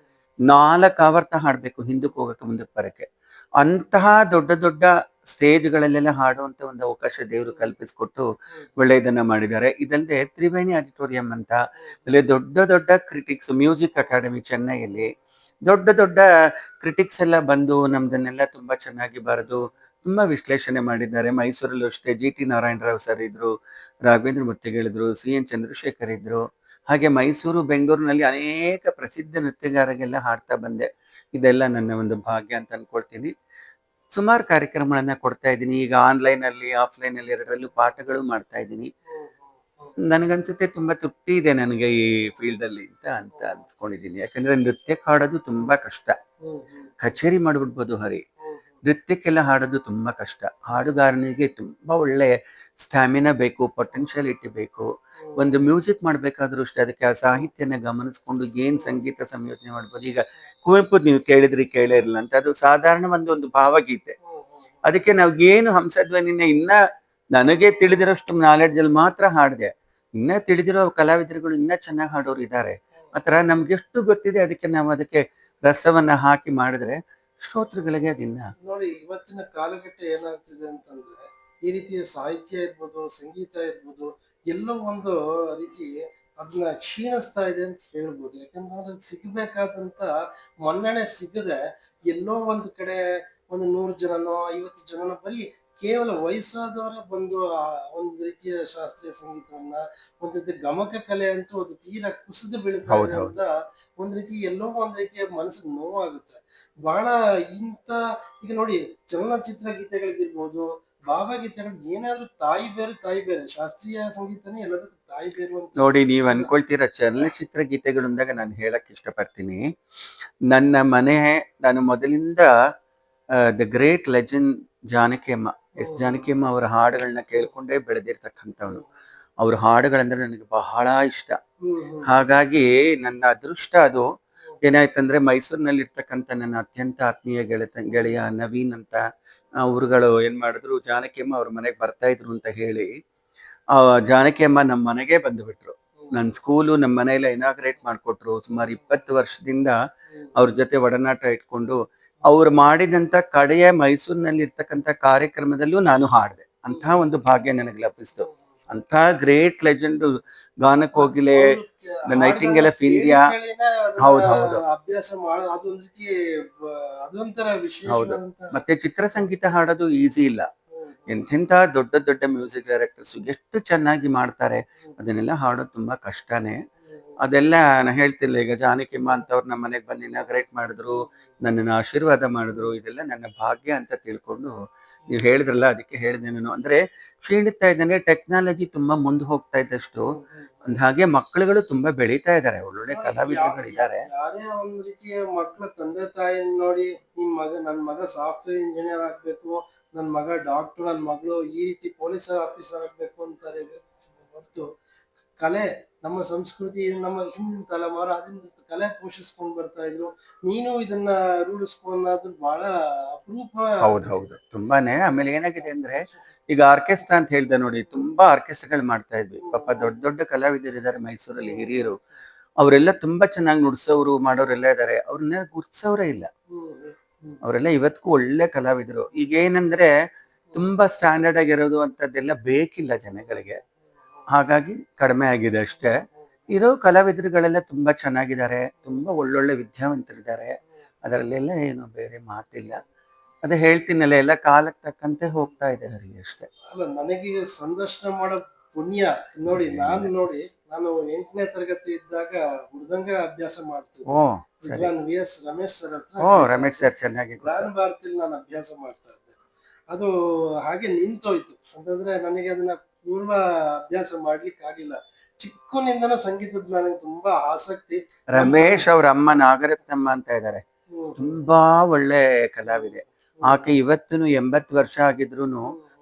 4 ಆವರ್ತ ಹಾಡ್ಬೇಕು ಹಿಂದಕ್ಕೆ ಹೋಗಕ್ಕೆ ಮುಂದಕ್ಕೆ ಬರಕ್ಕೆ. ಅಂತಹ ದೊಡ್ಡ ದೊಡ್ಡ ಸ್ಟೇಜ್ಗಳಲ್ಲೆಲ್ಲ ಹಾಡುವಂತ ಒಂದು ಅವಕಾಶ ದೇವರು ಕಲ್ಪಿಸಿಕೊಟ್ಟು ಒಳ್ಳೆಯದನ್ನ ಮಾಡಿದ್ದಾರೆ. ಇದಲ್ಲದೆ ತ್ರಿವೇಣಿ ಆಡಿಟೋರಿಯಂ ಅಂತ, ಅಲ್ಲಿ ದೊಡ್ಡ ದೊಡ್ಡ ಕ್ರಿಟಿಕ್ಸ್, ಮ್ಯೂಸಿಕ್ ಅಕಾಡೆಮಿ ಚೆನ್ನೈಯಲ್ಲಿ ದೊಡ್ಡ ದೊಡ್ಡ ಕ್ರಿಟಿಕ್ಸ್ ಎಲ್ಲ ಬಂದು ನಮ್ದನ್ನೆಲ್ಲ ತುಂಬಾ ಚೆನ್ನಾಗಿ ಬರೆದು ತುಂಬಾ ವಿಶ್ಲೇಷಣೆ ಮಾಡಿದ್ದಾರೆ. ಮೈಸೂರಲ್ಲೂ ಅಷ್ಟೇ GT ನಾರಾಯಣರಾವ್ ಸರ್ ಇದ್ರು, ರಾಘವೇಂದ್ರ ಮೂರ್ತಿಗಳಿದ್ರು, CN ಚಂದ್ರಶೇಖರ್ ಇದ್ರು. ಹಾಗೆ ಮೈಸೂರು, ಬೆಂಗಳೂರಿನಲ್ಲಿ ಅನೇಕ ಪ್ರಸಿದ್ಧ ನೃತ್ಯಗಾರರಿಗೆಲ್ಲ ಹಾಡ್ತಾ ಬಂದೆ. ಇದೆಲ್ಲ ನನ್ನ ಒಂದು ಭಾಗ್ಯ ಅಂತ ಅನ್ಕೊಳ್ತೀನಿ. ಸುಮಾರು ಕಾರ್ಯಕ್ರಮಗಳನ್ನ ಕೊಡ್ತಾ ಇದ್ದೀನಿ. ಈಗ ಆನ್ಲೈನ್ ಅಲ್ಲಿ, ಆಫ್ಲೈನ್ ಅಲ್ಲಿ ಎರಡರಲ್ಲೂ ಪಾಠಗಳು ಮಾಡ್ತಾ ಇದ್ದೀನಿ. ನನಗನ್ಸುತ್ತೆ ತುಂಬಾ ತೃಪ್ತಿ ಇದೆ ನನಗೆ ಈ ಫೀಲ್ಡ್ ಅಲ್ಲಿ ಅಂತ ಅನ್ಸ್ಕೊಂಡಿದ್ದೀನಿ. ಯಾಕಂದ್ರೆ ನೃತ್ಯಕ್ಕೆ ಹಾಡೋದು ತುಂಬಾ ಕಷ್ಟ. ಕಚೇರಿ ಮಾಡ್ಬಿಡ್ಬೋದು ಹರಿ, ನೃತ್ಯಕ್ಕೆಲ್ಲ ಹಾಡೋದು ತುಂಬಾ ಕಷ್ಟ. ಹಾಡುಗಾರನಿಗೆ ತುಂಬಾ ಒಳ್ಳೆ ಸ್ಟ್ಯಾಮಿನಾ ಬೇಕು, ಪೊಟೆನ್ಶಿಯಾಲಿಟಿ ಬೇಕು. ಒಂದು ಮ್ಯೂಸಿಕ್ ಮಾಡ್ಬೇಕಾದ್ರೂ ಅಷ್ಟೇ, ಅದಕ್ಕೆ ಆ ಸಾಹಿತ್ಯನ ಗಮನಿಸ್ಕೊಂಡು ಏನ್ ಸಂಗೀತ ಸಂಯೋಜನೆ ಮಾಡ್ಬೋದು. ಈಗ ಕುವೆಂಪು ನೀವು ಕೇಳಿದ್ರಿ ಕೇಳೇ ಇರಲ್ಲ ಅಂತ, ಅದು ಸಾಧಾರಣ ಒಂದು ಭಾವಗೀತೆ. ಅದಕ್ಕೆ ನಾವು ಏನು ಹಂಸಧ್ವನಿನ ಇನ್ನ ನನಗೆ ತಿಳಿದಿರೋಷ್ಟು ನಾಲೆಡ್ಜ್ ಅಲ್ಲಿ ಮಾತ್ರ ಹಾಡಿದೆ. ಇನ್ನ ತಿಳಿದಿರೋ ಕಲಾವಿದರುಗಳು ಇನ್ನ ಚೆನ್ನಾಗಿ ಹಾಡೋರು ಇದ್ದಾರೆ. ಆತರ ನಮ್ಗೆ ಎಷ್ಟು ಗೊತ್ತಿದೆ ಅದಕ್ಕೆ ನಾವು ಅದಕ್ಕೆ ರಸವನ್ನ ಹಾಕಿ ಮಾಡಿದ್ರೆ ಶ್ರೋತೃಗಳಿಗೆ ಅದಿನ್ನ. ನೋಡಿ, ಇವತ್ತಿನ ಕಾಲಘಟ್ಟ ಏನಾಗ್ತಿದೆ ಅಂತಂದ್ರೆ, ಈ ರೀತಿಯ ಸಾಹಿತ್ಯ ಇರ್ಬೋದು, ಸಂಗೀತ ಇರ್ಬೋದು, ಎಲ್ಲೋ ಒಂದು ರೀತಿ ಅದನ್ನ ಕ್ಷೀಣಿಸ್ತಾ ಇದೆ ಅಂತ ಹೇಳ್ಬೋದು. ಯಾಕಂತಂದ್ರೆ ಸಿಗಬೇಕಾದಂತ ಮನ್ನಣೆ ಸಿಗದೆ, ಎಲ್ಲೋ ಒಂದು ಕಡೆ ಒಂದು 100 ಜನನೋ 50 ಜನನೋ ಬರೀ ಕೇವಲ ವಯಸ್ಸಾದವರೇ ಬಂದು ಒಂದು ರೀತಿಯ ಶಾಸ್ತ್ರೀಯ ಸಂಗೀತವನ್ನ, ಒಂದ್ ರೀತಿ ಗಮಕ ಕಲೆ ಅಂತೂ ಅದು ತೀರಾ ಕುಸಿದು ಬೀಳ್ತಾ ಇದೆ ಅಂತ ಒಂದ್ ರೀತಿ, ಎಲ್ಲೋ ಒಂದ್ ರೀತಿಯ ಮನಸ್ಸಿಗೆ ನೋವಾಗುತ್ತೆ ಬಹಳ. ಇಂತ ಈಗ ನೋಡಿ, ಚಲನಚಿತ್ರ ಗೀತೆಗಳಿಗಿರ್ಬೋದು, ಭಾವಗೀತೆಗಳು, ಏನಾದ್ರೂ ತಾಯಿ ಬೇರೆ ಶಾಸ್ತ್ರೀಯ ಸಂಗೀತನೇ ಎಲ್ಲದಕ್ಕೂ ತಾಯಿ ಬೇರು ಅಂತ. ನೋಡಿ, ನೀವ್ ಅನ್ಕೊಳ್ತೀರ ಚಲನಚಿತ್ರ ಗೀತೆಗಳು ಅಂದಾಗ ನಾನು ಹೇಳಕ್ ಇಷ್ಟಪಡ್ತೀನಿ. ನನ್ನ ಮನೆ, ನಾನು ಮೊದಲಿಂದ ದ ಗ್ರೇಟ್ ಲೆಜೆಂಡ್ ಜಾನಕಿಯಮ್ಮ, ಜಾನಕಿಯಮ್ಮ ಅವರ ಹಾಡುಗಳನ್ನ ಕೇಳ್ಕೊಂಡೇ ಬೆಳೆದಿರ್ತಕ್ಕಂಥವ್ನು. ಅವ್ರ ಹಾಡುಗಳಂದ್ರೆ ನನಗೆ ಬಹಳ ಇಷ್ಟ. ಹಾಗಾಗಿ ನನ್ನ ಅದೃಷ್ಟ ಅದು. ಏನಾಯ್ತಂದ್ರೆ, ಮೈಸೂರಿನಲ್ಲಿ ಇರ್ತಕ್ಕಂಥ ನನ್ನ ಅತ್ಯಂತ ಆತ್ಮೀಯ ಗೆಳೆಯ ನವೀನ್ ಅಂತ, ಅವ್ರುಗಳು ಏನ್ ಮಾಡಿದ್ರು, ಜಾನಕಿಯಮ್ಮ ಅವ್ರ ಮನೆಗೆ ಬರ್ತಾ ಇದ್ರು ಅಂತ ಹೇಳಿ ಜಾನಕಿಯಮ್ಮ ನಮ್ಮ ಮನೆಗೆ ಬಂದುಬಿಟ್ರು. ನನ್ನ ಸ್ಕೂಲು ನಮ್ಮ ಮನೆಯಲ್ಲ ಇನಾಗ್ರೇಟ್ ಮಾಡಿಕೊಟ್ರು. ಸುಮಾರು 20 ವರ್ಷದಿಂದ ಅವ್ರ ಜೊತೆ ಒಡನಾಟ ಇಟ್ಕೊಂಡು ಅವ್ರು ಮಾಡಿದಂತ ಕಡೆಯ ಮೈಸೂರಿನಲ್ಲಿ ಇರ್ತಕ್ಕಂಥ ಕಾರ್ಯಕ್ರಮದಲ್ಲೂ ನಾನು ಹಾಡಿದೆ. ಅಂತಹ ಒಂದು ಭಾಗ್ಯ ನನಗೆ ಲಭಿಸ್ತು. ಅಂತ ಗ್ರೇಟ್ ಲೆಜೆಂಡ್ ಗಾನ ಕೋಗಿಲೆ, ನೈಟಿಂಗೇಲ್ ಆಫ್ ಇಂಡಿಯಾ. ಹೌದು ಅಭ್ಯಾಸ ಮಾಡ, ಅದೊಂದ್ ರೀತಿ ಅದೊಂಥರ ಹೌದು. ವಿಶೇಷ. ಮತ್ತೆ ಚಿತ್ರಸಂಗೀತ ಹಾಡೋದು ಈಸಿ ಇಲ್ಲ. ಎಂತೆಂಥ ದೊಡ್ಡ ದೊಡ್ಡ ಮ್ಯೂಸಿಕ್ ಡೈರೆಕ್ಟರ್ಸ್ ಎಷ್ಟು ಚೆನ್ನಾಗಿ ಮಾಡ್ತಾರೆ. ಅದನ್ನೆಲ್ಲ ಹಾಡೋದು ತುಂಬಾ ಕಷ್ಟನೇ. ಅದೆಲ್ಲ ನಾ ಹೇಳ್ತಿಲ್ಲ, ಈಗ ಜಾನಕಿಯಮ್ಮ ಅಂತವ್ರು ನಮ್ಮ ಮನೆಗೆ ಬಂದು ಇನಾಗ್ರೇಟ್ ಮಾಡಿದ್ರು, ನನ್ನನ್ನು ಆಶೀರ್ವಾದ ಮಾಡಿದ್ರು. ಇದೆಲ್ಲ ನನ್ನ ಭಾಗ್ಯ ಅಂತ ತಿಳ್ಕೊಂಡು ನೀವು ಹೇಳಿದ್ರಲ್ಲ, ಅದಕ್ಕೆ ಹೇಳಿದೆ ನಾನು. ಅಂದ್ರೆ ಕ್ಷೀಣಿಸ್ತಾ ಇದ್ದಾನೆ, ಟೆಕ್ನಾಲಜಿ ತುಂಬಾ ಮುಂದೆ ಹೋಗ್ತಾ ಇದ್ದಷ್ಟು ಅಂದ ಹಾಗೆ ಮಕ್ಕಳುಗಳು ತುಂಬಾ ಬೆಳೀತಾ ಇದ್ದಾರೆ, ಒಳ್ಳೊಳ್ಳೆ ಕಲಾವಿದರುಗಳಿದ್ದಾರೆ. ಯಾರೇ ಒಂದ್ ರೀತಿಯ ಮಕ್ಳ ತಂದೆ ತಾಯಿ ನೋಡಿ, ನನ್ ಮಗ ಸಾಫ್ಟ್ವೇರ್ ಇಂಜಿನಿಯರ್ ಆಗ್ಬೇಕು, ನನ್ ಮಗ ಡಾಕ್ಟರ್, ನನ್ ಮಗಳು ಈ ರೀತಿ ಪೊಲೀಸ್ ಆಫೀಸರ್ ಆಗ್ಬೇಕು ಅಂತಾರೆ ಹೊರತು, ಕಲೆ, ನಮ್ಮ ಸಂಸ್ಕೃತಿ, ನಮ್ಮ ಹಿಂದಿನ ತಲೆಮಾರು ಅದನ್ನ ಕಲೆ ಪೋಷಿಸ್ಕೊಂಡ್ ಬರ್ತಾ ಇದ್ರು. ನೀನು ಇದನ್ನ ರೂಢಿಸ್ಕೊಂಡಾದ್ರು ಬಹಳ ಅಪರೂಪ. ಹೌದು, ತುಂಬಾನೇ. ಆಮೇಲೆ ಏನಾಗಿದೆ ಅಂದ್ರೆ, ಈಗ ಆರ್ಕೆಸ್ಟ್ರಾ ಅಂತ ಹೇಳ್ದೆ ನೋಡಿ, ತುಂಬಾ ಆರ್ಕೆಸ್ಟ್ರಾಗಳು ಮಾಡ್ತಾ ಇದ್ವಿ. ಪಾಪ ದೊಡ್ಡ ದೊಡ್ಡ ಕಲಾವಿದರಿದ್ದಾರೆ ಮೈಸೂರಲ್ಲಿ, ಹಿರಿಯರು. ಅವರೆಲ್ಲ ತುಂಬಾ ಚೆನ್ನಾಗಿ ನುಡ್ಸೋರು ಮಾಡೋರೆಲ್ಲ ಇದ್ದಾರೆ. ಅವ್ರನ್ನ ಗುರ್ತಿಸೋರೇ ಇಲ್ಲ. ಅವರೆಲ್ಲ ಇವತ್ತಿಗೂ ಒಳ್ಳೆ ಕಲಾವಿದರು. ಈಗ ಏನಂದ್ರೆ, ತುಂಬಾ ಸ್ಟ್ಯಾಂಡರ್ಡ್ ಆಗಿರೋದು ಅಂತದ್ದೆಲ್ಲ ಬೇಕಿಲ್ಲ ಜನಗಳಿಗೆ. ಹಾಗಾಗಿ ಕಡಿಮೆ ಆಗಿದೆ ಅಷ್ಟೇ. ಇರೋ ಕಲಾವಿದರುಗಳೆಲ್ಲ ತುಂಬಾ ಚೆನ್ನಾಗಿದ್ದಾರೆ, ತುಂಬಾ ಒಳ್ಳೊಳ್ಳೆ ವಿದ್ಯಾವಂತರಿದ್ದಾರೆ. ಅದರಲ್ಲೆಲ್ಲ ಏನು ಬೇರೆ ಮಾತಿಲ್ಲ. ಹೇಳ್ತೀನಲ್ಲ, ಎಲ್ಲ ಕಾಲಕ್ಕೆ ತಕ್ಕಂತೆ ಹೋಗ್ತಾ ಇದೆ ಹರಿ ಅಷ್ಟೇ. ಅಲ್ಲ, ನನಗೀಗ ಸಂದರ್ಶನ ಮಾಡೋ ಪುಣ್ಯ. ನೋಡಿ ನಾನು 8ನೇ ತರಗತಿ ಇದ್ದಾಗ ಮೃದಂಗ ಅಭ್ಯಾಸ ಮಾಡ್ತಿದ್ದೆ. ಓ ಸರಿ. ವಿದ್ವಾನ್ ವಿ.ಎಸ್. ರಮೇಶ್ ಸರ್ ಹತ್ರ ಓ ರಮೇಶ್ ಸರ್ ಚೆನ್ನಾಗಿ ಗೊತ್ತು. ಗಾನ ಭಾರತಿಲಿ ನಾನು ಅಭ್ಯಾಸ ಮಾಡ್ತಾ ಇದ್ದೆ. ಅದು ಹಾಗೆ ನಿಂತೋಯ್ತು. ಅಂತಂದ್ರೆ ನನಗೆ ಅದನ್ನ ಪೂರ್ವ ಅಭ್ಯಾಸ ಮಾಡ್ಲಿಕ್ಕೆ ಆಗಿಲ್ಲ. ಚಿಕ್ಕನಿಂದನೂ ಸಂಗೀತದ ನನಗೆ ತುಂಬಾ ಆಸಕ್ತಿ. ರಮೇಶ್ ಅವ್ರ ಅಮ್ಮ ನಾಗರತ್ನಮ್ಮ ಅಂತ ಇದ್ದಾರೆ, ಹ್ಮ್. ತುಂಬಾ ಒಳ್ಳೆ ಕಲಾವಿದೆ. ಆಕೆ ಇವತ್ತು 80 ವರ್ಷ ಆಗಿದ್ರು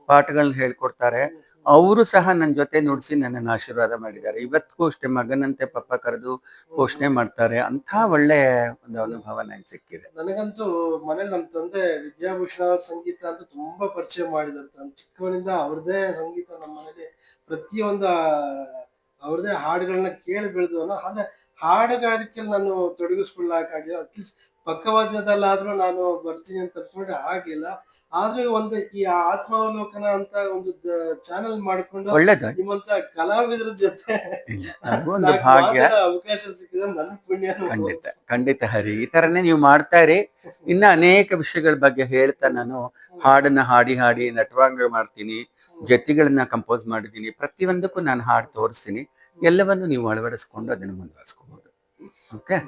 ಪಾಠಗಳನ್ನ ಹೇಳ್ಕೊಡ್ತಾರೆ. ಅವರು ಸಹ ನನ್ನ ಜೊತೆ ನುಡಿಸಿ ನನ್ನನ್ನು ಆಶೀರ್ವಾದ ಮಾಡಿದ್ದಾರೆ. ಇವತ್ತಿಗೂ ಅಷ್ಟೇ ಮಗನಂತೆ ಪಪ್ಪ ಕರೆದು ಪೋಷಣೆ ಮಾಡ್ತಾರೆ. ಅಂತ ಒಳ್ಳೆ ಒಂದು ಅನುಭವ ನಂಗೆ ಸಿಕ್ಕಿದೆ. ನನಗಂತೂ ಮನೇಲಿ ನಮ್ಮ ತಂದೆ ವಿದ್ಯಾಭೂಷಣ ಅವ್ರ ಸಂಗೀತ ಅಂತ ತುಂಬಾ ಪರಿಚಯ ಮಾಡಿದ್ದಾರೆ. ನಾನು ಚಿಕ್ಕವನಿಂದ ಅವ್ರದೇ ಸಂಗೀತ ನಮ್ಮ ಮನೇಲಿ ಪ್ರತಿಯೊಂದು ಅವ್ರದೇ ಹಾಡುಗಳನ್ನ ಕೇಳಿ ಬೆಳೆದವನು. ಆದ್ರೆ ಹಾಡುಗಾರಿಕೆಯಲ್ಲಿ ನಾನು ತೊಡಗಿಸ್ಕೊಳ್ಳಕ್ಕಾಗಿಲ್ಲ. ಅಟ್ಲೀಸ್ಟ್ ಪಕ್ಕವಾದ್ಯದಲ್ಲಾದ್ರೂ ನಾನು ಬರ್ತೀನಿ ಅಂತ ಅನ್ಕೊಂಡ್ರೆ ಆಗಿಲ್ಲ. ಆದ್ರೆ ಒಂದು ಈ ಆತ್ಮಾವಲೋಕನ ಅಂತ ಒಂದು ಚಾನೆಲ್ ಮಾಡ್ಕೊಂಡು ಒಳ್ಳೇದು, ನಿಮ್ಮಂತ ಕಲಾವಿದರ ಜೊತೆ ಒಂದು ನಾಲ್ಕು ಭಾಗ್ಯ. ಮಾತಾಡೋ ಅವಕಾಶ ಸಿಕ್ಕಿದ್ರೆ ನನ್ನ ಪುಣ್ಯ. ಖಂಡಿತ ಖಂಡಿತ ಹರಿ, ಈ ತರನೇ ನೀವು ಮಾಡ್ತಾ ಇರಿ. ಇನ್ನ ಅನೇಕ ವಿಷಯಗಳ ಬಗ್ಗೆ ಹೇಳ್ತಾ ನಾನು ಹಾಡನ್ನ ಹಾಡಿ ಹಾಡಿ ನಟವಾಂಗ ಮಾಡ್ತೀನಿ, ಜತಿಗಳನ್ನ ಕಂಪೋಸ್ ಮಾಡಿದ್ದೀನಿ. ಪ್ರತಿಯೊಂದಕ್ಕೂ ನಾನು ಹಾಡು ತೋರಿಸ್ತೀನಿ. ಎಲ್ಲವನ್ನು ನೀವು ಅಳವಡಿಸ್ಕೊಂಡು ಅದನ್ನು ಮುಂದುವರಿಸ್ಕೋಬಹುದು. ಓಕೆ,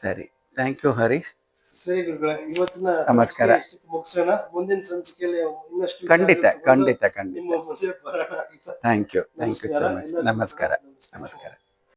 ಸರಿ. Thank you Harish. ಸರಿ ಗುರುಗಳೇ, ಇವತ್ತಿನ ನಮಸ್ಕಾರ. ಇಷ್ಟಕ್ಕೆ ಮುಗಿಸೋಣ. ಮುಂದಿನ ಸಂಚಿಕೆಯಲ್ಲಿ ಇನ್ನಷ್ಟು ಖಂಡಿತ ವಿಚಾರಗಳು ತಗೊಂಡು ಖಂಡಿತ ಖಂಡಿತ. ನಿಮ್ಮ ಮುಂದೆ ಬರೋಣ ಅಂತ. ಥ್ಯಾಂಕ್ ಯು ಸೊ ನಮಸ್ಕಾರ. ಮಚ್. ಎಲ್ಲರಿಗೂ ನಮಸ್ಕಾರ ನಮಸ್ಕಾರ. ನಮಸ್ಕಾರ.